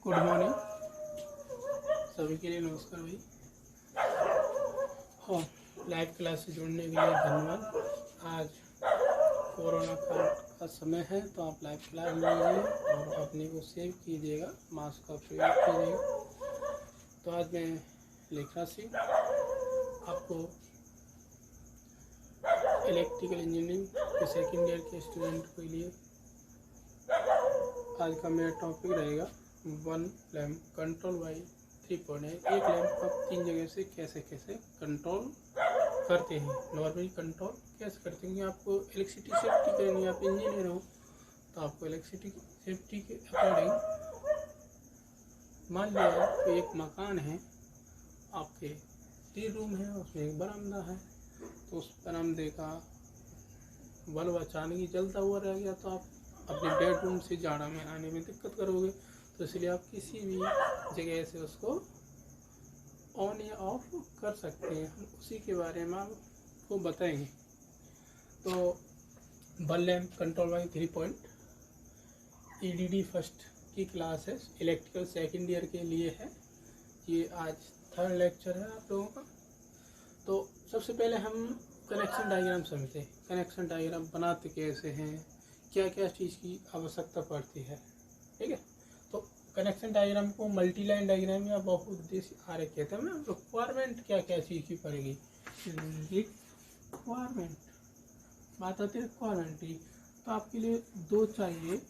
Good morning सभी के लिए। नमस्कार भाई। हाँ, लाइव क्लास से जुड़ने के लिए धन्यवाद। आज कोरोना काल का समय है तो आप लाइव क्लास लीजिए और अपने को सेव कीजिएगा, मास्क का प्रयोग कीजिएगा। तो आज मैं लेखराज सिंह आपको इलेक्ट्रिकल इंजीनियरिंग के सेकेंड ईयर के स्टूडेंट के लिए आज का मेरा टॉपिक रहेगा वन लैम्प कंट्रोल बाई 3 एक लैम्प आप 3 जगह से कैसे कंट्रोल करते हैं। नॉर्मली कंट्रोल कैसे करते हैं? आपको इलेक्ट्रिसिटी सेफ्टी करनी है, आप इंजीनियर हो तो आपको इलेक्ट्रिसिटी सेफ्टी के अकॉर्डिंग मान लिया तो एक मकान है, आपके 3 रूम है, उसमें एक बरामदा है, तो उस बरामदे का बल्ब अचानक ही जलता हुआ रह गया तो आप अपने बेडरूम से जाड़ा में आने में दिक्कत करोगे। तो इसलिए आप किसी भी जगह से उसको ऑन या ऑफ कर सकते हैं, हम उसी के बारे में आपको बताएंगे। तो one lamp control by 3 EDD first की क्लास है, इलेक्ट्रिकल सेकेंड ईयर के लिए है। ये आज 3rd लेक्चर है आप लोगों का। तो सबसे पहले हम कनेक्शन डायग्राम समझते हैं। कनेक्शन डायग्राम बनाते कैसे हैं, क्या क्या चीज़ की आवश्यकता पड़ती है, ठीक है। तो कनेक्शन डायग्राम को मल्टी लाइन डायग्राम या बहुउद्देशीय आरेख कहते हैं ना। रिक्वायरमेंट क्या क्या चीज़ की पड़ेगी, रिक्वायरमेंट बात आती है रिक्वायरमेंट की। तो आपके लिए 2 चाहिए,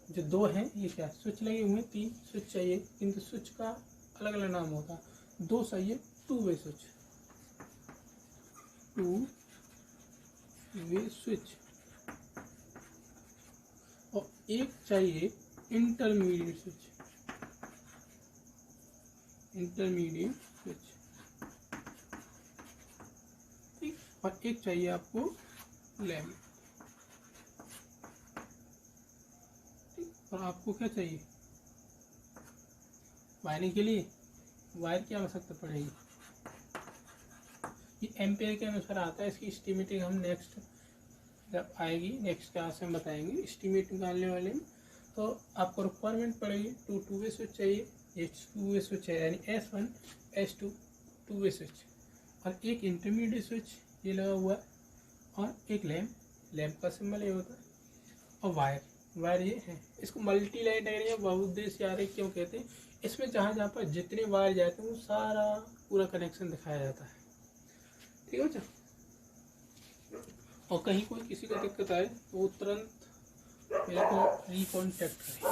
जो 2 हैं ये क्या स्विच लगे हुए, 3 स्विच चाहिए, किंतु स्विच का अलग अलग नाम होता है। 2 चाहिए 2 वे स्विच, 2 वे स्विच, और एक चाहिए इंटरमीडिएट स्विच, इंटरमीडिएट स्विच, ठीक। और एक चाहिए आपको लैम्प, ठीक। और आपको क्या चाहिए वायरिंग के लिए, वायर की आवश्यकता पड़ेगी। ये एम्पेयर के अनुसार आता है, इसकी एस्टिमेटिंग हम नेक्स्ट जब आएगी, नेक्स्ट क्लास में बताएंगे एस्टिमेट निकालने वाले में। तो आपको रिक्वायरमेंट पड़ेगी 2 वे स्विच चाहिए, ये 2 वे स्विच है यानी S1 S2 2 वे स्विच, और एक इंटरमीडिएट स्विच ये लगा हुआ है, और एक लैम्प, लैम्प का सिंबल ये होता है, और वायर ये है। इसको मल्टी लाइन डायग्राम बहुउद्देशीय आरेख क्यों कहते हैं? इसमें जहाँ जहाँ पर जितने वायर जाते हैं वो सारा पूरा कनेक्शन दिखाया जाता है, ठीक है बच्चा। और कहीं कोई किसी को दिक्कत आए तो वो तुरंत मेरे को रिकॉन्टेक्ट करे,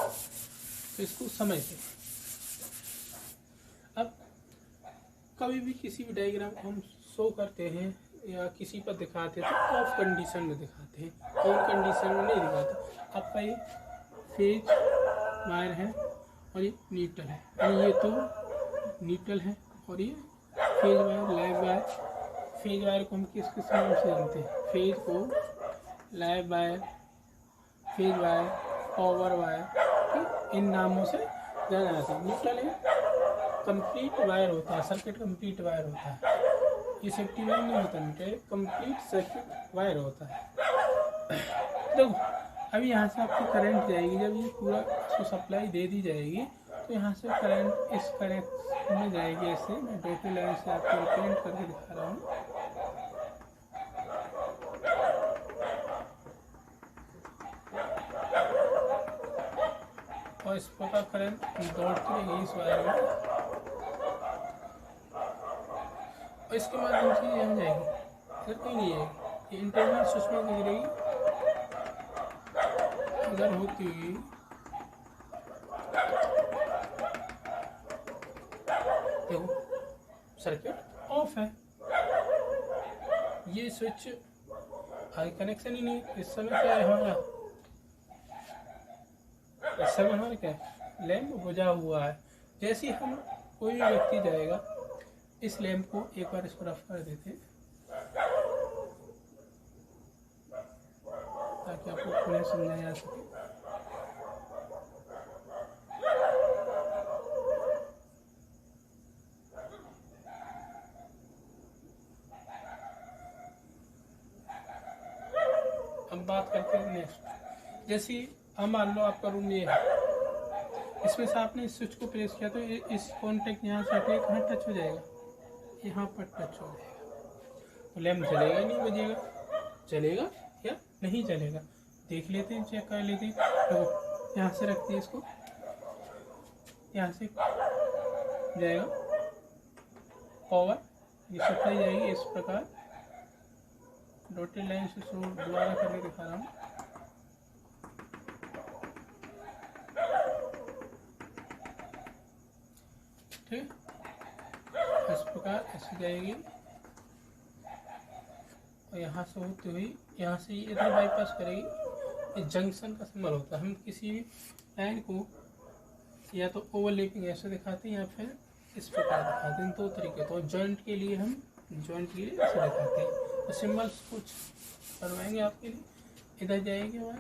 तो इसको समझ लें। अब कभी भी किसी भी डायग्राम को हम शो करते हैं या किसी पर दिखाते हैं तो ऑफ कंडीशन में दिखाते हैं, ऑन कंडीशन में नहीं दिखाते। आपका ये फेज वायर है और ये न्यूट्रल है, यानी ये तो न्यूट्रल है और ये phase wire, live wire. Phase wire को हम किस किस नाम से जानते हैं? फेज को live wire, phase wire, power wire, ठीक, इन नामों से जाना जाता है। न्यूट्रल है कंप्लीट वायर होता है, सर्किट कंप्लीट वायर होता है। ये सेफ्टी वायर नहीं होता, न्यूट्रल कंप्लीट सर्किट वायर होता है। देखो अभी यहाँ से आपकी करंट जाएगी, जब ये पूरा इसको सप्लाई दे दी जाएगी तो यहाँ से करंट इस कनेक्शन में जाएगी। ऐसे मैं डॉटेड लाइन से आपको रिप्रेजेंट करके दिखा रहा हूँ। और इस प्रकार करंट दौड़ती रहेगी इस वायर में, और इसके माध्यम से यहाँ जाएगी, इधर कहीं नहीं जाएगी, ये इंटरमीडिएट स्विच में गिरेगी, इधर होती हुई देखो सर्किट ऑफ है। ये स्विच आगे कनेक्शन ही नहीं, इस समय क्या है हमारा, इस समय हमारा क्या है, लैम्प बुझा हुआ है। जैसे ही हम कोई भी व्यक्ति जाएगा, इस लैम्प को एक बार इसको रफ कर देते हैं ताकि आपको पूरा समझाया जा सके। अब बात करते हैं नेक्स्ट। जैसे हम मान लो आपका रूम ये है, इसमें से आपने इस स्विच को प्रेस किया तो इस कॉन्टैक्ट यहाँ से आके कहाँ टच हो जाएगा, यहाँ पर टच हो जाएगा। तो लैंप जलेगा नहीं बजेगा, चलेगा या नहीं चलेगा देख लेते हैं, चेक कर लेते हैं। तो यहाँ से रखते हैं इसको, यहाँ से जाएगा पावर, ये सप्लाई जाएगी इस प्रकार। डॉटेड लाइन से शो दोबारा करके दिखा रहा हूँ। ठीक, इस प्रकार ऐसे जाएगी और यहाँ से होती हुई यहाँ से इधर बाईपास करेगी। ये जंक्शन का सिंबल होता है। हम किसी भी लाइन को या तो ओवरलैपिंग ऐसे दिखाते हैं या फिर इस प्रकार दिखाते हैं, दो तरीके। तो जॉइंट के लिए हम जॉइंट के लिए ऐसे दिखाते हैं। तो सिंबल्स कुछ करवाएंगे आपके लिए। इधर जाएगी वायर,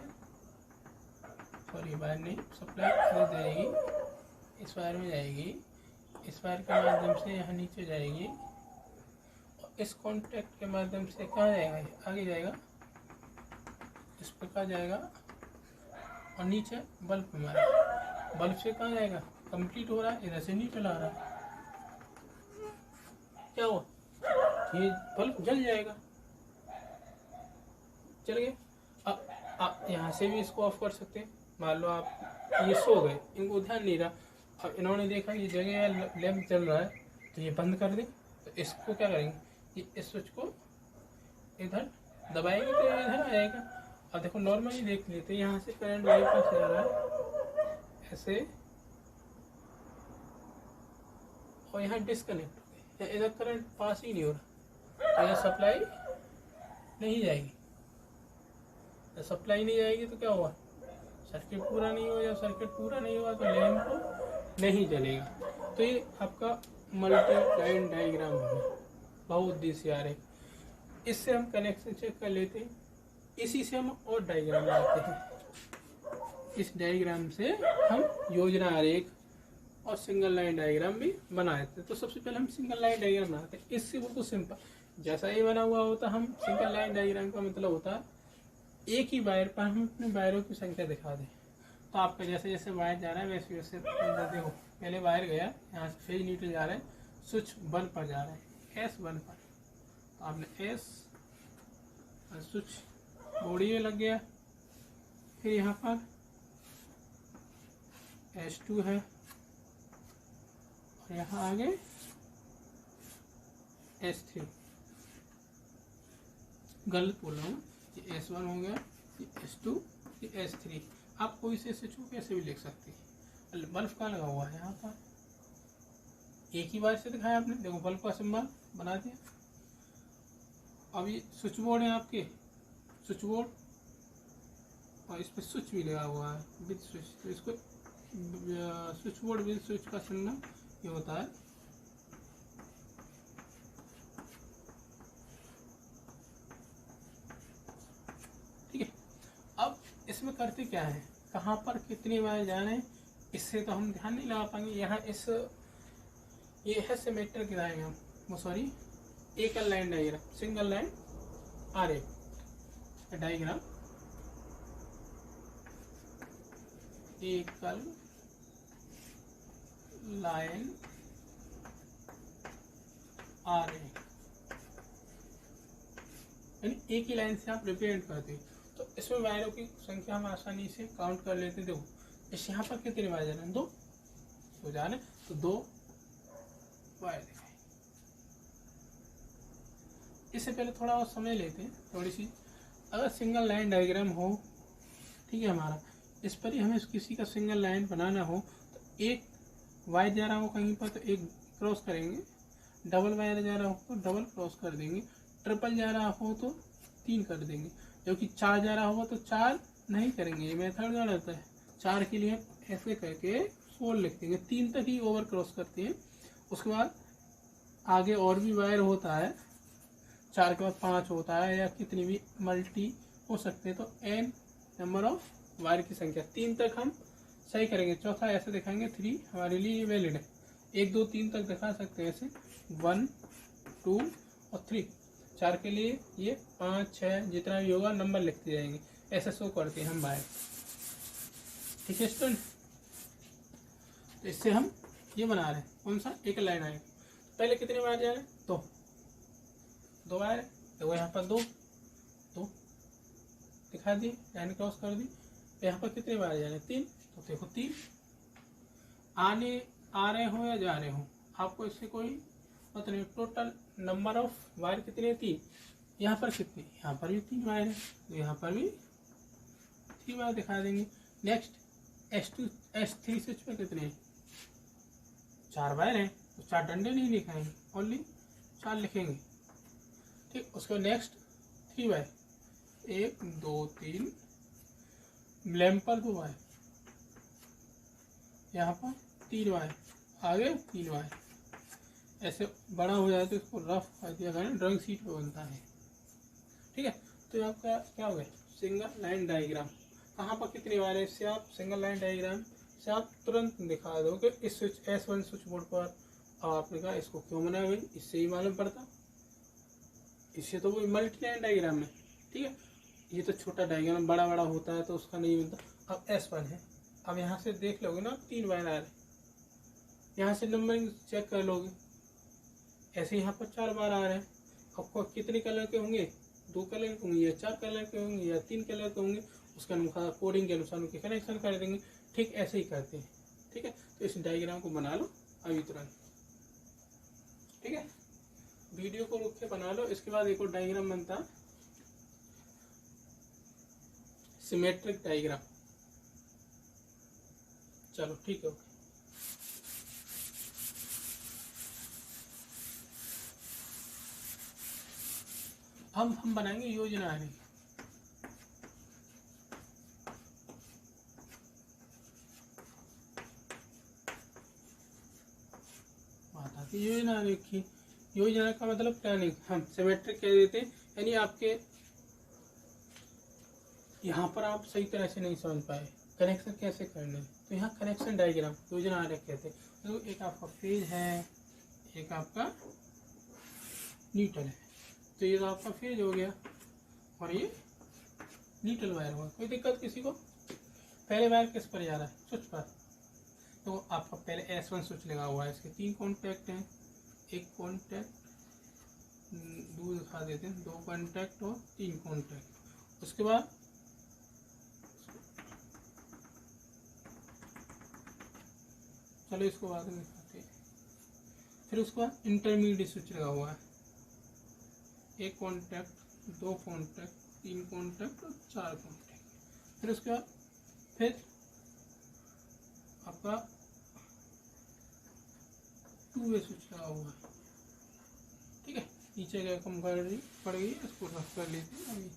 सॉरी वायर नहीं, सप्लाई इधर जाएगी, इस वायर में जाएगी, इस वायर के माध्यम से यहाँ नीचे जाएगी और इस कॉन्टैक्ट के माध्यम से कहाँ जाएगा, आगे जाएगा, इस प्रकार जाएगा और नीचे बल्ब में मारेगा। बल्ब से कहाँ जाएगा, कंप्लीट हो रहा है, इधर से नहीं चला रहा, क्या हुआ, ये बल्ब जल जाएगा, चल गए। अब आप यहाँ से भी इसको ऑफ कर सकते हैं। मान लो आप ये सो गए, इनको ध्यान नहीं रहा, अब इन्होंने देखा ये जगह लैंप चल रहा है तो ये बंद कर दें। तो इसको क्या करेंगे, ये इस स्विच को इधर दबाएंगे तो इधर आ जाएगा। अब देखो नॉर्मली देख लेते हैं, यहाँ से करंट बाईपास जा रहा है ऐसे और यहाँ डिस्कनेक्ट हो गया, इधर करंट पास ही नहीं हो रहा, इधर सप्लाई नहीं जाएगी। सप्लाई नहीं जाएगी तो क्या हुआ, सर्किट पूरा नहीं हुआ। जब सर्किट पूरा नहीं हुआ तो लैंप नहीं जलेगा। तो ये आपका मल्टी लाइन डायग्राम है, बहुउद्देशीय आरेख। इससे हम कनेक्शन चेक कर लेते हैं। इसी से हम और डायग्राम बनाते हैं। इस डायग्राम से हम योजना आरेख और सिंगल लाइन डायग्राम भी बनाए थे। तो सबसे पहले हम सिंगल लाइन डायग्राम बनाते हैं। इससे बिल्कुल सिंपल, जैसा ये बना हुआ होता, हम सिंगल लाइन डायग्राम का मतलब होता है एक ही वायर पर हम अपने वायरों की संख्या दिखा दें। तो आपका जैसे जैसे वायर जा रहा है वैसे वैसे देखो, पहले वायर गया, यहाँ से फेज न्यूट्रल जा रहा है, स्विच 1 पर जा रहा है, S1 पर। तो आपने S स्विच बॉडी में लग गया, फिर यहाँ पर S2 है और यहाँ आगे S3। गलत बोल रहा हूँ, ये S1 हो गया, ये S2, ये S3। आप कोई से स्विच को कैसे भी लिख सकते हैं। बल्ब का लगा हुआ है यहाँ पर, एक ही बार से दिखाया आपने, देखो बल्ब का सिंबल बना दिया। अब ये स्विच बोर्ड है आपके, स्विच बोर्ड, और इस पर स्विच भी लगा हुआ है विद स्विच। तो इसको स्विच बोर्ड विद स्विच का सिंबल ये होता है। ठीक है, अब इसमें करते क्या है, कहाँ पर कितनी वायर जाना है, इससे तो हम ध्यान नहीं लगा पाएंगे। यहाँ इस ये है सिमेट्रिक डायग्राम, वो सॉरी एकल लाइन डायग्राम, सिंगल लाइन आरेख डायग्राम, एकल लाइन आरेख, यानी एक ही लाइन से आप रिप्रेजेंट करते हैं। तो इसमें वायरों की संख्या हम आसानी से काउंट कर लेते हैं। देखो इस यहाँ पर कितने वायर जा रहे हैं, 2 तो जा रहे, तो 2 वायर दिखाए। इससे पहले थोड़ा और समझ लेते हैं थोड़ी सी। अगर सिंगल लाइन डायग्राम हो, ठीक है, हमारा इस पर ही हमें किसी का सिंगल लाइन बनाना हो, तो एक वायर जा रहा हो कहीं पर तो एक क्रॉस करेंगे, डबल वायर जा रहा हो तो डबल क्रॉस कर देंगे, ट्रिपल जा रहा हो तो 3 कर देंगे, क्योंकि 4 जा रहा होगा तो 4 नहीं करेंगे, ये मेथड गलत है। 4 के लिए ऐसे करके 4 लिख देंगे, 3 तक ही ओवर क्रॉस करते हैं। उसके बाद आगे और भी वायर होता है, 4 के बाद 5 होता है, या कितनी भी मल्टी हो सकते हैं। तो n नंबर ऑफ वायर की संख्या 3 तक हम सही करेंगे। चौथा ऐसे दिखाएंगे 3 हमारे लिए वैलिड है। 1 2 3 तक दिखा सकते हैं ऐसे, 1 2 और 3। 4 के लिए ये 5 6 जितना भी होगा नंबर लिखते जाएंगे, ऐसे शो करते हैं हम वायर। ठीक है स्टूडेंट, तो इससे हम ये बना रहे हैं कौन सा, एक लाइन आएगा। पहले कितने वायर जा रहे हैं, दो वायर, देखो यहाँ पर दो दिखा दी, लाइन क्रॉस कर दी। यहाँ पर कितने वायर जा रहे हैं, 3, तो देखो 3 आ रहे हो या जा रहे हो, आपको इससे कोई मतलब नहीं। टोटल नंबर ऑफ वायर कितने, 3। यहाँ पर कितने, यहाँ पर भी 3 वायर है, तो यहाँ पर भी 3 वायर दिखा देंगे। नेक्स्ट S2 S3 स्विच पे कितने, 4 वायर हैं, तो 4 डंडे नहीं लिखाएंगे, ओनली 4 लिखेंगे। ठीक, उसके नेक्स्ट 3 वायर, 1 2 3, लैंप पर 2 वायर, यहाँ पर 3 वायर, आगे 3 वायर। ऐसे बड़ा हो जाए तो इसको रफ कर दिया करें, ड्राइंग शीट पे बनता है। ठीक है, तो आपका क्या हो गया, सिंगल लाइन डायग्राम। कहाँ पर कितनी वायर है, इससे आप सिंगल लाइन डायग्राम से आप तुरंत दिखा दो कि इस स्विच S1 स्विच बोर्ड पर। अब आपने कहा इसको क्यों बनाया भाई, इससे ही मालूम पड़ता, इससे तो वो मल्टी लाइन डायग्राम है। ठीक है, ये तो छोटा डायग्राम, बड़ा होता है तो उसका नहीं बनता। अब S1 है, अब यहाँ से देख लोगे ना 3 वायर आ रहे, यहाँ से नंबरिंग चेक कर लोगे, ऐसे यहाँ पर 4 बार आ रहे हैं। आपको कितने कलर के होंगे, 2 कलर के होंगे या 4 कलर के होंगे या 3 कलर के होंगे, उसके अनुसार कोडिंग के अनुसार उनके कनेक्शन कर देंगे। ठीक ऐसे ही करते हैं। ठीक है, तो इस डायग्राम को बना लो अभी तुरंत। ठीक है, वीडियो को रुक के बना लो। इसके बाद एक और डायग्राम बनता है सिमेट्रिक डायग्राम। चलो ठीक है, हम बनाएंगे योजना आरेख। बात आती योजना आरेख की। योजना का मतलब प्लानिंग, हम सिमेट्रिक कह देते हैं, यानी आपके यहाँ पर आप सही तरह से नहीं समझ पाए कनेक्शन कैसे करने, तो यहाँ कनेक्शन डायग्राम योजना आरेख कहते हैं। तो एक आपका फेज है, एक आपका न्यूट्रल है। तो ये तो आपका फेज हो गया और ये न्यूट्रल वायर हुआ। कोई दिक्कत किसी को, पहले वायर किस पर जा रहा है, स्विच पर, तो आपका पहले S1 स्विच लगा हुआ है, इसके 3 कॉन्टैक्ट हैं, एक कॉन्टैक्ट दूर दिखा देते हैं, 2 कॉन्टैक्ट और 3 कॉन्टैक्ट। उसके बाद चलो इसको बाद में दिखाते हैं। फिर उसके बाद इंटरमीडिएट स्विच लगा हुआ है, एक कॉन्टैक्ट, 2 कॉन्टैक्ट, 3 कॉन्टैक्ट और 4 कॉन्टैक्ट। फिर उसके बाद फिर आपका 2 वे स्विच लगा हुआ है। ठीक है, नीचे क्या कम कर रही पड़ गई, इसको रफ कर लेते हैं अभी।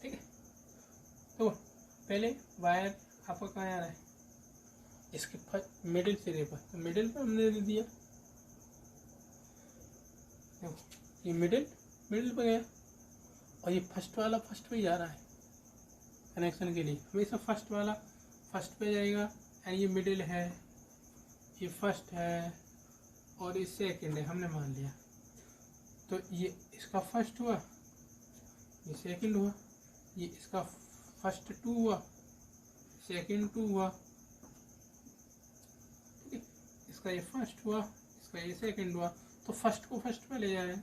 ठीक है, तो पहले वायर आपका कहाँ आ रहा है, इसके मिडिल सिरे पर, तो मिडिल पर हमने दे दिया, ये मिडिल पर गया, और ये फर्स्ट वाला फर्स्ट पे जा रहा है कनेक्शन के लिए। हमेशा फर्स्ट वाला फर्स्ट पे जाएगा, एंड ये मिडिल है, ये फर्स्ट है और ये सेकंड है, हमने मान लिया। तो ये इसका फर्स्ट हुआ, ये सेकंड हुआ, ये इसका फर्स्ट 2 हुआ, सेकंड 2 हुआ। ठीक है, इसका ये फर्स्ट हुआ, इसका ये सेकंड हुआ। तो फर्स्ट को फर्स्ट पे ले जाए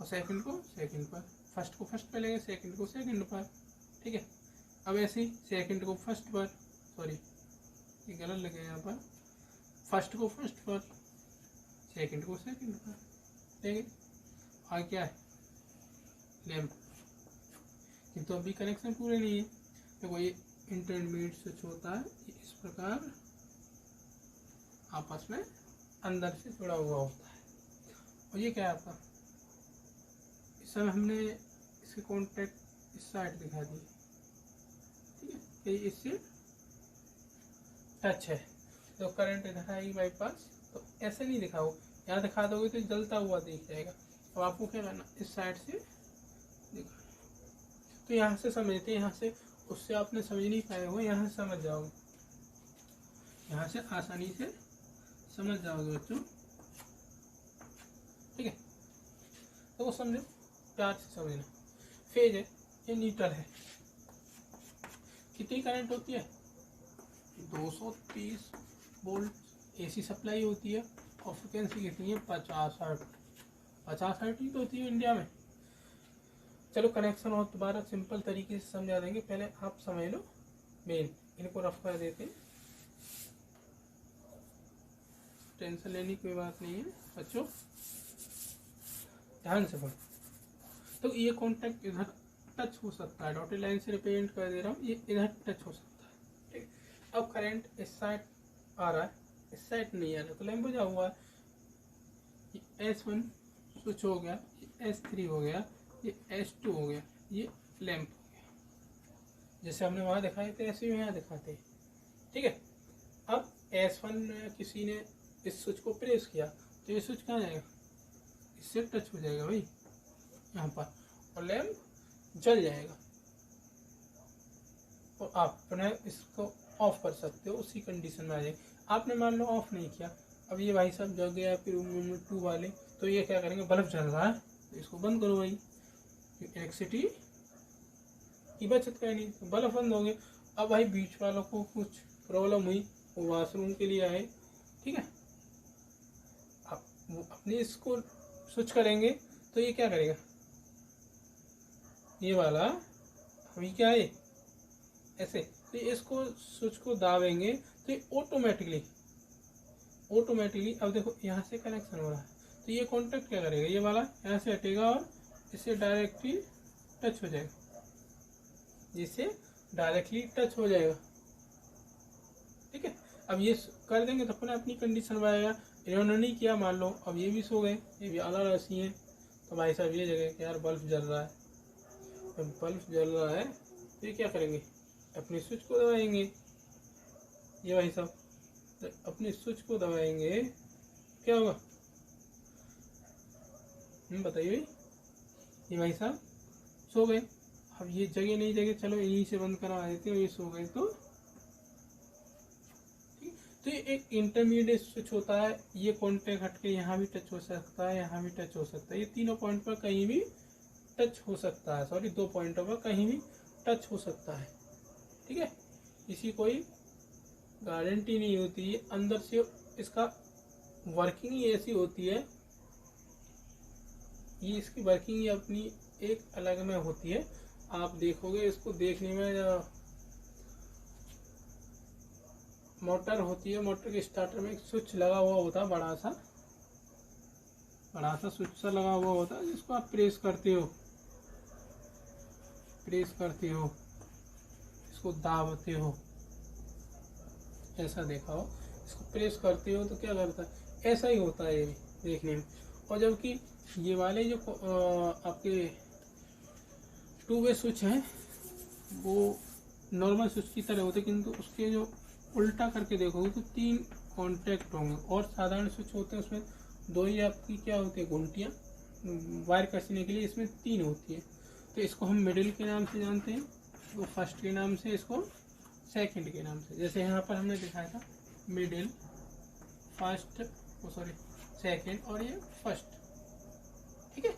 और सेकंड को सेकंड पर, फर्स्ट को फर्स्ट पे ले गए, सेकंड को सेकंड पर। ठीक है, अब ऐसे ही सेकंड को फर्स्ट पर, सॉरी ये गलत लगे यहाँ पर, फर्स्ट को फर्स्ट पर, सेकंड को सेकंड पर। ठीक है, और क्या है, लैंप, किंतु अभी कनेक्शन पूरे नहीं है। देखो ये इंटरमीडिएट स्विच होता है, इस प्रकार आपस में अंदर से जुड़ा हुआ होता है। और ये क्या है आपका, इस समय हमने इसके कॉन्टैक्ट इस साइड दिखा दिए। ठीक है, ये इससे टच है, तो करंट इधर आएगी बाईपास, तो ऐसे नहीं दिखाओ, यहाँ दिखा दोगे तो जलता हुआ दिख जाएगा। अब आपको क्या करना, इस साइड से दिखा, तो यहाँ से समझते, यहाँ से उससे आपने समझ नहीं पाए हो, यहाँ से समझ जाओगे, यहाँ से आसानी से समझ जाओगे बच्चों। ठीक है, तो वो समझो, प्यार से समझना। फेज है, ये न्यूट्रल है, कितनी करंट होती है? 230 वोल्ट एसी सप्लाई होती है और फ्रिक्वेंसी कितनी है? 50 हर्ट्ज। 50 हर्ट्ज ही तो होती है इंडिया में। चलो कनेक्शन और दोबारा सिंपल तरीके से समझा देंगे, पहले आप समझ लो मेन। इनको रफ कर देते हैं, टेंशन लेने की कोई बात नहीं है बच्चों, ध्यान से पढ़ो। तो ये कॉन्टैक्ट इधर टच हो सकता है, डॉटेड लाइन से रिप्रेजेंट कर दे रहा हूँ, ये इधर टच हो सकता है। ठीक, अब करंट इस साइड आ रहा है, इस साइड नहीं आ रहा, तो लैंप बुझा हुआ है। ये S1 स्विच हो गया, ये S3 हो गया, ये S2 हो गया, ये लैंप हो गया। जैसे हमने वहाँ दिखाए थे ऐसे ही यहाँ दिखाते हैं। ठीक है, अब S1 में किसी ने इस स्विच को प्रेस किया तो ये स्विच कहाँ जाएगा? इससे टच हो जाएगा भाई यहाँ पर, और लैंप जल जाएगा। और आप पुनः इसको ऑफ कर सकते हो, उसी कंडीशन में आ जाएगी। आपने मान लो ऑफ नहीं किया, अब ये भाई साहब जग गया फिर रूम नंबर 2 वाले, तो ये क्या करेंगे? बल्ब जल रहा है तो इसको बंद करो भाई, इलेक्ट्रिसिटी की बचत करनी, तो बल्ब बंद हो गए। अब भाई बीच वालों को कुछ प्रॉब्लम हुई, वो वॉशरूम के लिए आए, ठीक है, अब वो अपने इसको स्विच करेंगे तो ये क्या करेगा? ये वाला अभी क्या है ऐसे, तो इसको स्विच को दाबेंगे तो ये ऑटोमेटिकली अब देखो यहाँ से कनेक्शन हो रहा है, तो ये कॉन्टैक्ट क्या करेगा? ये वाला यहाँ से हटेगा और इससे डायरेक्टली टच हो जाएगा, जिससे डायरेक्टली टच हो जाएगा। ठीक है, अब ये कर देंगे तो अपने अपनी कंडीशन में आएगा। इन्होंने नहीं किया, मान लो अब ये भी सो गए, ये भी आला रसी है, तो भाई साहब ये जगह कि यार बल्ब जल रहा है, जब बल्ब जल रहा है तो ये क्या करेंगे? अपने स्विच को दबाएंगे। ये भाई साहब तो अपने स्विच को दबाएंगे, क्या होगा? बताइए। ये भाई साहब सो गए, अब ये जगह नहीं जगह, चलो यहीं से बंद करवा देते हैं, ये सो गए तो ये एक इंटरमीडिएट स्विच होता है। ये कॉन्टैक्ट हटके यहाँ भी टच हो सकता है, यहाँ भी टच हो सकता है, ये तीनों पॉइंट पर कहीं भी टच हो सकता है, सॉरी 2 पॉइंटों पर कहीं भी टच हो सकता है। ठीक है, इसी कोई गारंटी नहीं होती है, अंदर से इसका वर्किंग ही ऐसी होती है, ये इसकी वर्किंग ही अपनी एक अलग में होती है। आप देखोगे इसको देखने में, मोटर होती है, मोटर के स्टार्टर में एक स्विच लगा हुआ होता है, बड़ा सा स्विच सा लगा हुआ होता है, जिसको आप प्रेस करते हो, इसको दाबते हो, ऐसा देखा हो, इसको प्रेस करते हो तो क्या करता है? ऐसा ही होता है ये देखने में। और जबकि ये वाले जो आपके 2 वे स्विच हैं वो नॉर्मल स्विच की तरह होते, किंतु उसके जो उल्टा करके देखोगे तो 3 कॉन्टैक्ट होंगे, और साधारण स्विच होते हैं उसमें 2 ही आपकी क्या होती है? घुंटियाँ वायर कसने के लिए, इसमें 3 होती है। तो इसको हम मिडिल के नाम से जानते हैं, तो फर्स्ट के नाम से, इसको सेकंड के नाम से। जैसे यहाँ पर हमने दिखाया था मिडिल, फर्स्ट, सॉरी सेकंड, और ये फर्स्ट। ठीक है,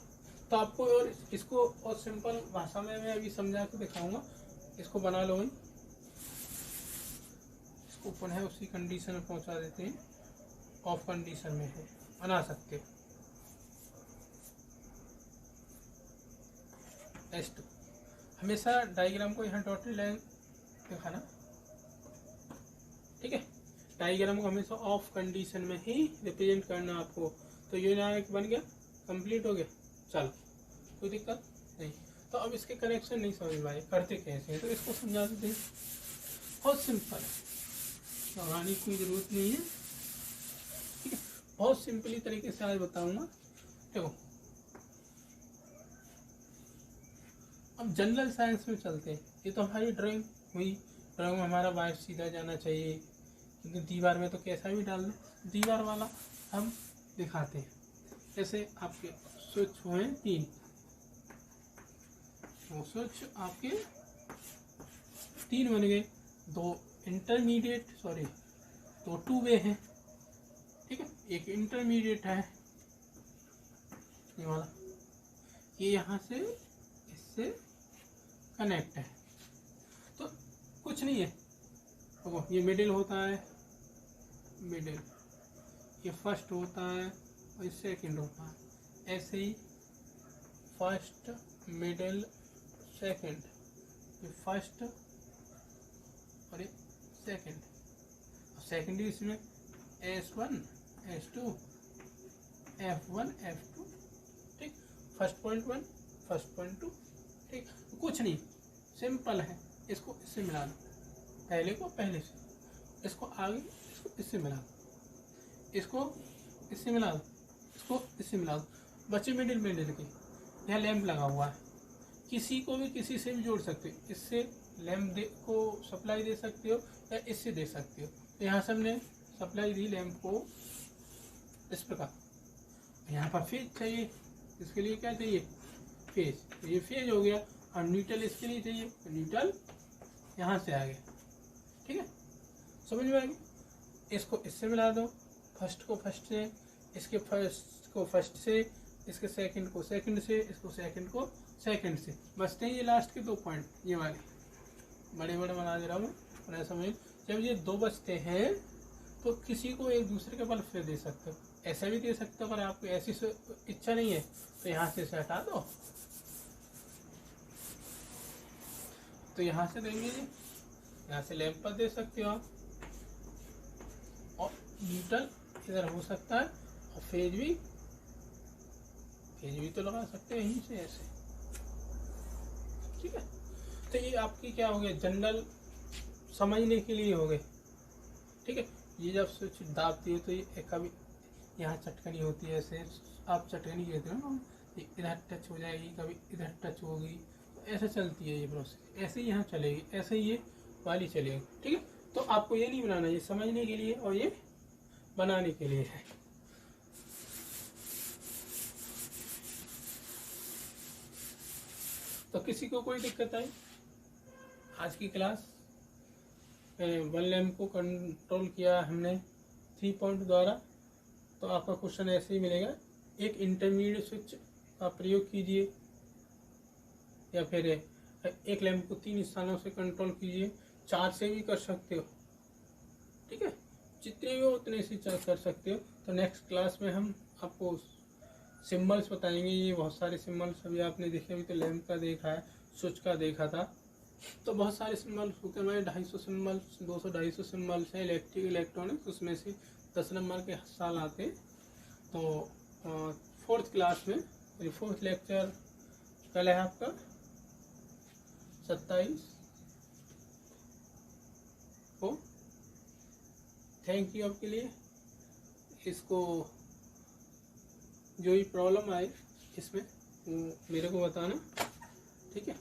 तो आपको और इसको और सिंपल भाषा में मैं अभी समझा के दिखाऊंगा। इसको बना लो भाई, इसको पुनः उसी कंडीशन में पहुंचा देते हैं, ऑफ कंडीशन में है, बना सकते हो। S2 हमेशा डायग्राम को यहाँ डॉटेड लाइन दिखाना। ठीक है, डायग्राम को हमेशा ऑफ कंडीशन में ही रिप्रेजेंट करना आपको। तो ये ना एक बन गया, कंप्लीट हो गया, चलो कोई दिक्कत नहीं। तो अब इसके कनेक्शन नहीं समझ में आए, करते कैसे हैं, तो इसको समझा देते हैं। बहुत सिंपल है, घबराने की जरूरत नहीं है। ठीक है, बहुत सिंपली तरीके से आज बताऊंगा। देखो अब जनरल साइंस में चलते हैं। ये तो हमारी ड्राइंग हुई, ड्राइंग में हमारा वायर सीधा जाना चाहिए, क्योंकि दीवार में तो कैसा भी डाल दो, दीवार वाला हम दिखाते हैं। जैसे आपके स्विच हुए 3, वो स्विच आपके 3 बन गए, 2 इंटरमीडिएट, सॉरी 2 2 वे हैं। ठीक है, एक इंटरमीडिएट है ये वाला, ये यहाँ से इससे कनेक्ट है। तो कुछ नहीं है। देखो ये मिडिल होता है, मिडिल, ये फर्स्ट होता है और ये सेकंड होता है। ऐसे ही फर्स्ट, मिडिल, सेकंड, ये फर्स्ट और ये सेकंड। सेकंड इसमें S1, S2, F1, F2, ठीक। फर्स्ट पॉइंट 1, फर्स्ट पॉइंट 2, ठीक। कुछ नहीं, सिंपल है। इसको इससे मिला दो, पहले को पहले से, इसको आगे, इसको इससे मिला दो, इसको इससे मिला दो, इसको इससे मिला दो। बच्चे मिडिल मिडिल के यहाँ लैंप लगा हुआ है, किसी को भी किसी से भी जोड़ सकते हो। इससे लैंप को सप्लाई दे सकते हो या इससे दे सकते हो। तो यहाँ से हमने सप्लाई दी लैंप को इस प्रकार। यहाँ पर फेज चाहिए, इसके लिए क्या चाहिए, फेज। तो ये फेज हो गया। और न्यूट्रल इसके लिए चाहिए, तो न्यूट्रल यहाँ से आ गया, ठीक है, समझ में आ गया। इसको इससे मिला दो, फर्स्ट को फर्स्ट से, इसके फर्स्ट को फर्स्ट से, इसके सेकंड को सेकंड से, इसको सेकंड को सेकंड से। बचते हैं ये लास्ट के 2 पॉइंट, ये वाले बड़े बड़े बना दे रहा हूँ। और ऐसा समझ, जब ये 2 बचते हैं तो किसी को एक दूसरे के बल फिर दे सकते हो, ऐसा भी दे सकते हो। अगर आपको ऐसी इच्छा नहीं है तो यहाँ से इसे हटा दो, तो यहाँ से देंगे जी, यहाँ से लैंप पर दे सकते हो आप। और न्यूट्रल इधर हो सकता है, और फेज भी तो लगा सकते हैं यहीं से ऐसे, ठीक है। तो ये आपकी क्या हो गया, जनरल समझने के लिए हो गए, ठीक है। ये जब स्विच दाबती है तो ये कभी यहाँ चटकनी होती है, ऐसे आप चटकनी कहते हो ना, इधर टच हो जाएगी, कभी इधर टच होगी, तो ऐसे चलती है ये प्रोसेस। ऐसे ही यहाँ चलेगी, ऐसे ही ये वाली चलेगी, ठीक है। तो आपको ये नहीं बनाना, ये समझने के लिए और ये बनाने के लिए है। तो किसी को कोई दिक्कत आई? आज की क्लास 1 लैंप को कंट्रोल किया हमने 3 पॉइंट द्वारा। तो आपका क्वेश्चन ऐसे ही मिलेगा, एक इंटरमीडिएट स्विच का प्रयोग कीजिए, या फिर एक लैंप को 3 स्थानों से कंट्रोल कीजिए, 4 से भी कर सकते हो, ठीक है, जितने भी हो उतने से कर सकते हो। तो नेक्स्ट क्लास में हम आपको सिम्बल्स बताएंगे। ये बहुत सारे सिम्बल्स अभी आपने देखे, अभी तो लैंप का देखा है, स्विच का देखा था। तो बहुत सारे सिम्बल्स होते हैं, 250 सिम्बल्स, 200-250 सिम्बल्स हैं इलेक्ट्रिक इलेक्ट्रॉनिक्स, उसमें से 10 नंबर के साल आते हैं। तो 4th क्लास में, 4th लेक्चर कल है आपका 27 को। थैंक यू आपके लिए। इसको जो भी प्रॉब्लम आए इसमें मेरे को बताना, ठीक है।